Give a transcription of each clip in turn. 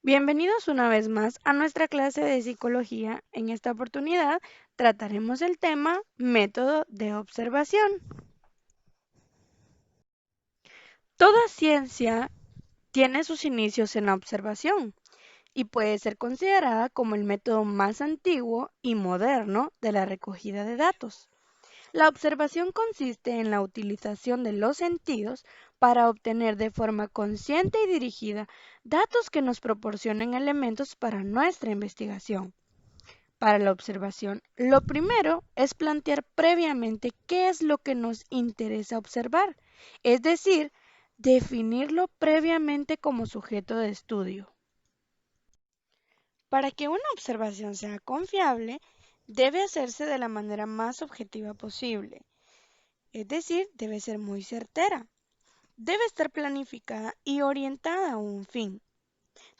Bienvenidos una vez más a nuestra clase de psicología. En esta oportunidad trataremos el tema método de observación. Toda ciencia tiene sus inicios en la observación y puede ser considerada como el método más antiguo y moderno de la recogida de datos. La observación consiste en la utilización de los sentidos para obtener de forma consciente y dirigida datos que nos proporcionen elementos para nuestra investigación. Para la observación, lo primero es plantear previamente qué es lo que nos interesa observar, es decir, definirlo previamente como sujeto de estudio. Para que una observación sea confiable, debe hacerse de la manera más objetiva posible, es decir, debe ser muy certera. Debe estar planificada y orientada a un fin.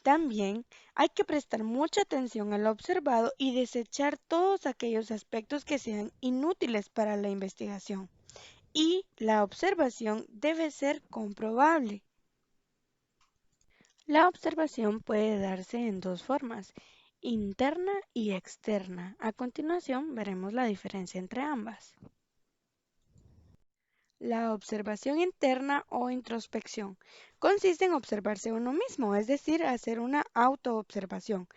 También hay que prestar mucha atención a lo observado y desechar todos aquellos aspectos que sean inútiles para la investigación. Y la observación debe ser comprobable. La observación puede darse en dos formas, interna y externa. A continuación veremos la diferencia entre ambas. La observación interna o introspección consiste en observarse uno mismo, es decir, hacer una autoobservación.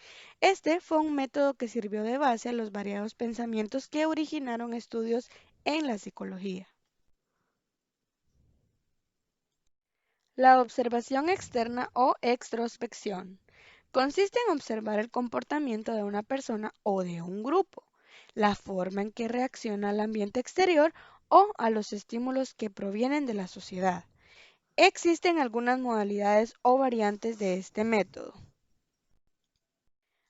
Este fue un método que sirvió de base a los variados pensamientos que originaron estudios en la psicología. La observación externa o extrospección consiste en observar el comportamiento de una persona o de un grupo, la forma en que reacciona al ambiente exterior o a los estímulos que provienen de la sociedad. Existen algunas modalidades o variantes de este método.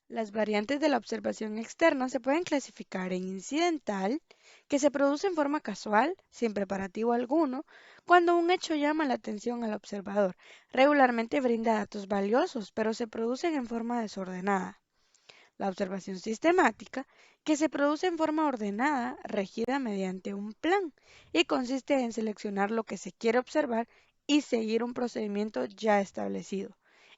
Las variantes de la observación externa se pueden clasificar en incidental, que se produce en forma casual, sin preparativo alguno, cuando un hecho llama la atención al observador. Regularmente brinda datos valiosos, pero se producen en forma desordenada. La observación sistemática, que se produce en forma ordenada, regida mediante un plan, y consiste en seleccionar lo que se quiere observar y seguir un procedimiento ya establecido.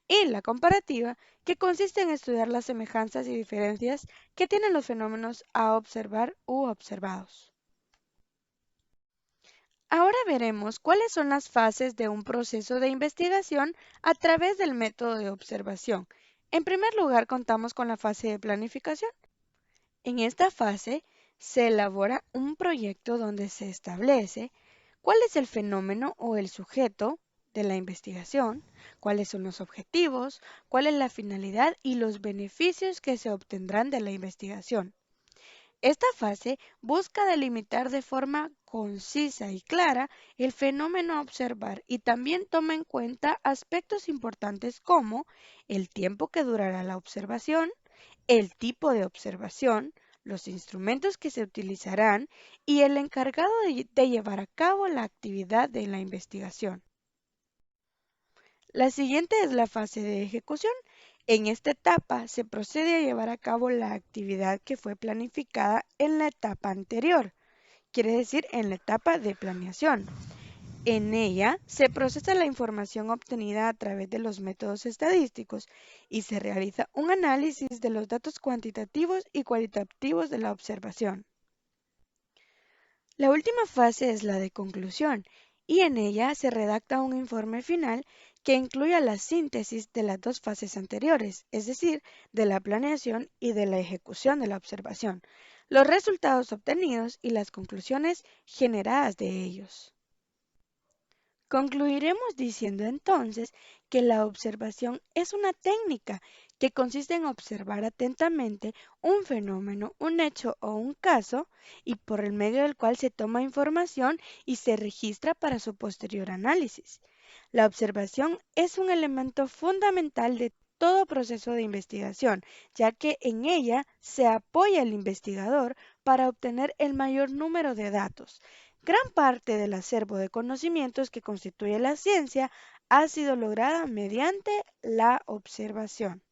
Y la comparativa, que consiste en estudiar las semejanzas y diferencias que tienen los fenómenos a observar u observados. Ahora veremos cuáles son las fases de un proceso de investigación a través del método de observación. En primer lugar, contamos con la fase de planificación. En esta fase se elabora un proyecto donde se establece cuál es el fenómeno o el sujeto de la investigación, cuáles son los objetivos, cuál es la finalidad y los beneficios que se obtendrán de la investigación. Esta fase busca delimitar de forma concisa y clara el fenómeno a observar y también toma en cuenta aspectos importantes como el tiempo que durará la observación, el tipo de observación, los instrumentos que se utilizarán y el encargado de llevar a cabo la actividad de la investigación. La siguiente es la fase de ejecución. En esta etapa se procede a llevar a cabo la actividad que fue planificada en la etapa anterior, quiere decir en la etapa de planeación. En ella se procesa la información obtenida a través de los métodos estadísticos y se realiza un análisis de los datos cuantitativos y cualitativos de la observación. La última fase es la de conclusión y en ella se redacta un informe final que incluya la síntesis de las dos fases anteriores, es decir, de la planeación y de la ejecución de la observación, los resultados obtenidos y las conclusiones generadas de ellos. Concluiremos diciendo entonces que la observación es una técnica que consiste en observar atentamente un fenómeno, un hecho o un caso y por el medio del cual se toma información y se registra para su posterior análisis. La observación es un elemento fundamental de todo proceso de investigación, ya que en ella se apoya el investigador para obtener el mayor número de datos. Gran parte del acervo de conocimientos que constituye la ciencia ha sido lograda mediante la observación.